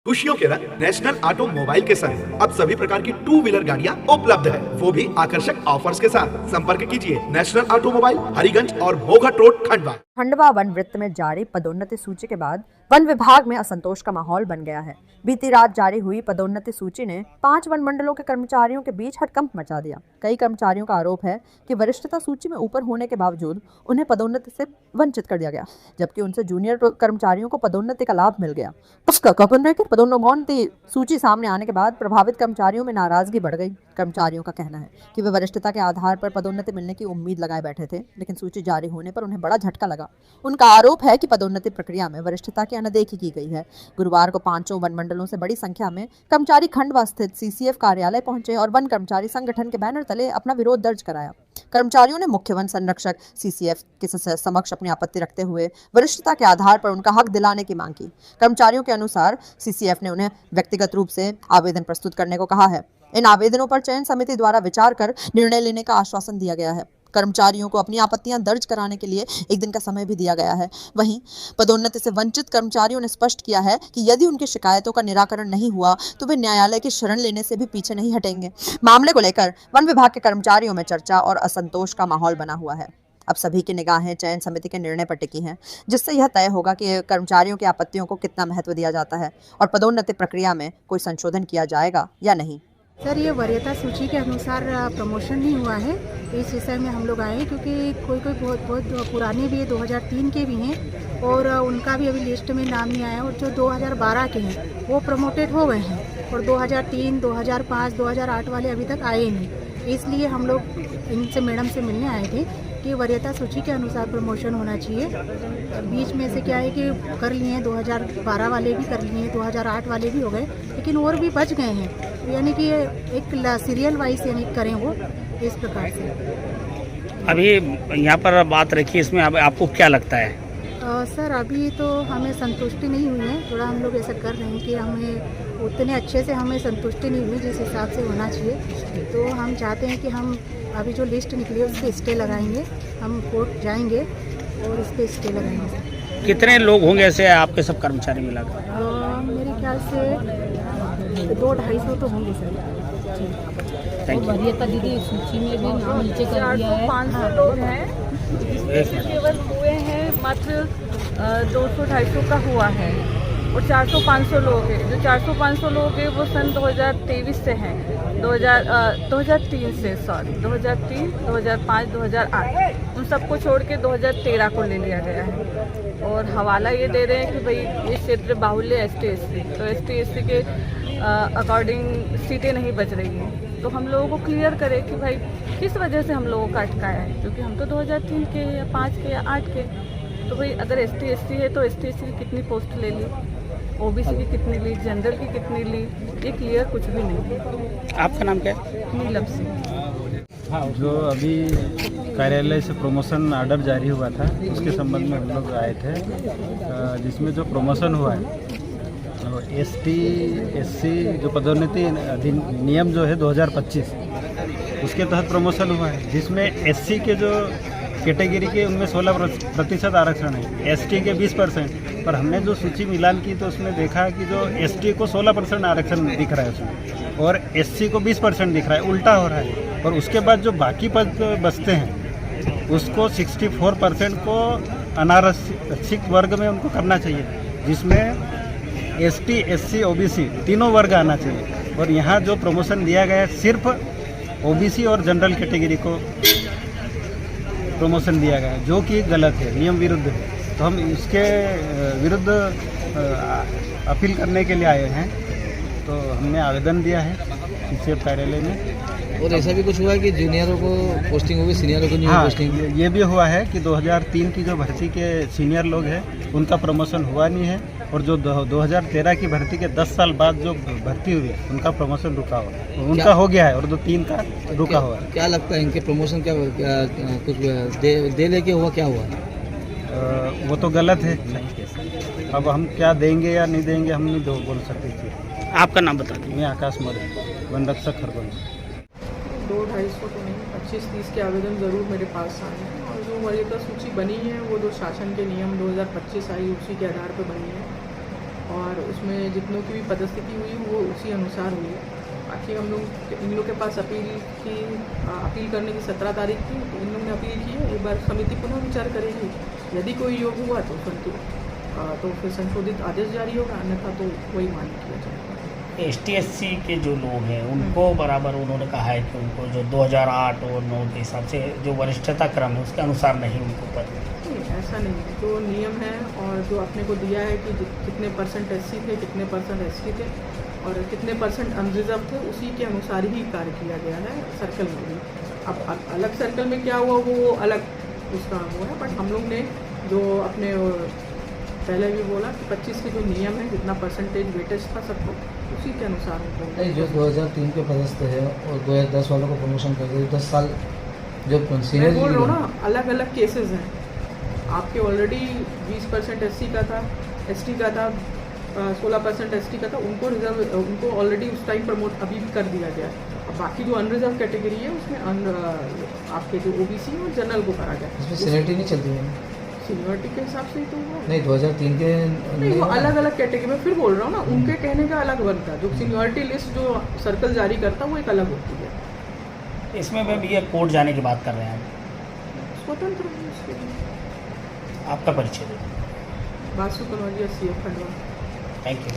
खुशियों के रंग नेशनल ऑटोमोबाइल के संग अब सभी प्रकार की टू व्हीलर गाड़ियां उपलब्ध है, वो भी आकर्षक ऑफर्स के साथ। संपर्क कीजिए नेशनल ऑटोमोबाइल, हरिगंज और भोगट रोड, खंडवा। खंडवा वन वृत्त में जारी पदोन्नति सूची के बाद वन विभाग में असंतोष का माहौल बन गया है। बीती रात जारी हुई पदोन्नति सूची ने 5 वन मंडलों के कर्मचारियों के बीच हड़कंप मचा दिया। कई कर्मचारियों का आरोप है कि वरिष्ठता सूची में ऊपर होने के बावजूद उन्हें पदोन्नति से वंचित कर दिया गया, जबकि उनसे जूनियर कर्मचारियों को पदोन्नति का लाभ मिल गया। उसका कपन रहकर पदोन्नति सूची सामने आने के बाद प्रभावित कर्मचारियों में नाराजगी बढ़ गई। कर्मचारियों का कहना है कि वे वरिष्ठता के आधार पर पदोन्नति मिलने की उम्मीद लगाए बैठे थे, लेकिन सूची जारी होने पर उन्हें बड़ा झटका लगा। उनका आरोप है कि पदोन्नति प्रक्रिया में वरिष्ठता की अनदेखी की गई है। गुरुवार को 5 वन मंडलों से बड़ी संख्या में कर्मचारी खंडवा स्थित सीसीएफ कार्यालय पहुंचे और वन कर्मचारी संगठन के बैनर तले अपना विरोध दर्ज कराया। कर्मचारियों ने मुख्य वन संरक्षक सीसीएफ के समक्ष अपनी आपत्ति रखते हुए वरिष्ठता के आधार पर उनका हक दिलाने की मांग की। कर्मचारियों के अनुसार सीसीएफ ने उन्हें व्यक्तिगत रूप से आवेदन प्रस्तुत करने को कहा है। इन आवेदनों पर चयन समिति द्वारा विचार कर निर्णय लेने का आश्वासन दिया गया है। कर्मचारियों को अपनी आपत्तियां दर्ज कराने के लिए 1 दिन का समय भी दिया गया है। वहीं पदोन्नति से वंचित कर्मचारियों ने स्पष्ट किया है कि यदि उनकी शिकायतों का निराकरण नहीं हुआ तो वे न्यायालय की शरण लेने से भी पीछे नहीं हटेंगे। मामले को लेकर वन विभाग के कर्मचारियों में चर्चा और असंतोष का माहौल बना हुआ है। अब सभी की निगाहें चयन समिति के निर्णय पर टिकी हैं, जिससे यह तय होगा कि कर्मचारियों की आपत्तियों को कितना महत्व दिया जाता है और पदोन्नति प्रक्रिया में कोई संशोधन किया जाएगा या नहीं। सर, ये वरीयता सूची के अनुसार प्रमोशन नहीं हुआ है, इस विषय में हम लोग आए हैं क्योंकि कोई बहुत पुराने भी है, 2003 के भी हैं और उनका भी अभी लिस्ट में नाम नहीं आया, और जो 2012 के हैं वो प्रमोटेड हो गए हैं और 2003, 2005, 2008 वाले अभी तक आए नहीं। इसलिए हम लोग इनसे मैडम से मिलने आए थे कि वरीयता सूची के अनुसार प्रमोशन होना चाहिए। बीच में से क्या है कि कर लिए हैं, 2012 वाले भी कर लिए हैं, 2008 वाले भी हो गए, लेकिन और भी बच गए हैं। यानी कि एक सीरियल वाइज यानी करें वो इस प्रकार से। अभी यहाँ पर बात रखी, इसमें आपको क्या लगता है? सर, अभी तो हमें संतुष्टि नहीं हुई है। थोड़ा हम लोग ऐसा कर रहे हैं कि हमें उतने अच्छे से हमें संतुष्टि नहीं हुई जिस हिसाब से होना चाहिए। तो हम चाहते हैं कि हम अभी जो लिस्ट निकली है उस पर स्टे लगाएंगे, हम कोर्ट जाएंगे और उस पर स्टे लगाएंगे। कितने लोग होंगे ऐसे आपके सब कर्मचारी मिलाकर? मेरे ख्याल से 200-250 तो होंगे सर। Thank you. वरीयता दीदी सूची में भी नाम नीचे कर दिया है। 500 लोग हैं, केवल हुए हैं मात्र 200-250 का हुआ है और 400-500 लोग हैं। जो 400-500 लोग हैं वो सन 2023 से हैं, 2003 से, सॉरी 2003, 2005, 2008, उन सबको छोड़ के 2013 को ले लिया गया है। और हवाला ये दे रहे हैं कि भाई ये क्षेत्र बाहुल्य ST/SC, तो ST/SC के अकॉर्डिंग सीटें नहीं बच रही हैं। तो हम लोगों को क्लियर करें कि भाई किस वजह से हम लोगों का अटकाया है, क्योंकि हम तो 2003 के या 5 के या 8 के। तो भाई अगर ST/SC है तो ST/SC की कितनी पोस्ट ले ली, OBC की कितनी ली, जनरल की कितनी ली, ये क्लियर कुछ भी नहीं है। आपका नाम क्या है? नीलम सिंह। जो अभी कार्यालय से प्रमोशन ऑर्डर जारी हुआ था उसके संबंध में हम लोग आए थे, जिसमें जो प्रमोशन हुआ है ST/SC जो पदोन्नति नियम जो है 2025 उसके तहत प्रमोशन हुआ है, जिसमें SC के जो कैटेगरी के उनमें 16% आरक्षण है, ST के 20%। पर हमने जो सूची मिलान की तो उसमें देखा कि जो ST को 16% आरक्षण दिख रहा है उसमें और SC को 20% दिख रहा है, उल्टा हो रहा है। और उसके बाद जो बाकी पद बचते हैं उसको 64% को अनारक्षित वर्ग में उनको करना चाहिए, जिसमें ST, SC, OBC तीनों वर्ग आना चाहिए। और यहाँ जो प्रमोशन दिया गया है सिर्फ OBC और जनरल कैटेगरी को प्रमोशन दिया गया है, जो कि गलत है, नियम विरुद्ध है। तो हम इसके विरुद्ध अपील करने के लिए आए हैं। तो हमने आवेदन दिया है CCF कार्यालय में। और ऐसा भी कुछ हुआ है कि जूनियरों को पोस्टिंग होगी, सीनियरों को नहीं हुई पोस्टिंग? ये भी हुआ है कि 2003 की जो भर्ती के सीनियर लोग हैं उनका प्रमोशन हुआ नहीं है, और जो 2013 की भर्ती के 10 साल बाद जो भर्ती हुई उनका प्रमोशन रुका हुआ, उनका हो गया है और 2-3 का रुका हुआ है। क्या लगता है इनके प्रमोशन क्या कुछ दे लेके हुआ, क्या हुआ? वो तो गलत है। अब हम क्या देंगे या नहीं देंगे हम नहीं बोल सकते थे। आपका नाम बता दें। मैं आकाश मौर्य, वन रक्षक खरगोन। 200-250 तो नहीं, 25-30 के आवेदन ज़रूर मेरे पास आए हैं। और जो वरीयता सूची बनी है वो जो शासन के नियम 2025 आई उसी के आधार पर बनी है। और उसमें जितनों की भी पदस्थिति हुई वो उसी अनुसार हुई है। बाकी हम लोग इन लोग के पास अपील करने की 17 तारीख थी, तो इन लोगों ने अपील की है। एक बार समिति पुनः विचार करेगी, यदि कोई योग हुआ तो फिर संशोधित आदेश जारी होगा, अन्यथा तो वही मान्य किया जाएगा। ST/SC के जो लोग हैं उनको बराबर उन्होंने कहा है कि उनको जो 2008 और 9 के हिसाब से जो वरिष्ठता क्रम है उसके अनुसार नहीं उनको पद। नहीं, ऐसा नहीं है। जो नियम है और जो अपने को दिया है कि कितने परसेंट SC थे, कितने परसेंट ST थे और कितने परसेंट अनरिजर्व थे, उसी के अनुसार ही कार्य किया गया है सर्कल में भी। अब अलग सर्कल में क्या हुआ वो अलग उसका वो है, बट हम लोग ने जो अपने पहले भी बोला कि 25 के जो नियम है, जितना परसेंटेज वेटेज था सबको, उसी के अनुसार उनको नहीं, जो 2003 के पदस्थ है और 2010 वालों को प्रमोशन कर दिया, 10 साल जो सीनियर बोल रहा हूँ ना, अलग अलग केसेस हैं। आपके ऑलरेडी 20% SC का था, ST का था, 16% ST का था, उनको ऑलरेडी उस टाइम प्रमोट अभी भी कर दिया गया। अब बाकी जो अनरिजर्व कैटेगरी है उसमें आपके जो OBC और जनरल को करा गया। इसमें सीनियरिटी नहीं चलती है, सीनियरिटी के हिसाब से ही तो हुआ। नहीं 2003 के नहीं, वो अलग अलग कैटेगरी में, फिर बोल रहा हूँ ना, उनके कहने का अलग बनता है। जो सीनियरिटी लिस्ट जो सर्कल जारी करता है वो एक अलग होती है। इसमें मैं भैया कोर्ट जाने की बात कर रहे हैं, स्वतंत्र है उसके लिए। आपका परिचय दे। Basu Kanaujia CF Khandwa. Thank you.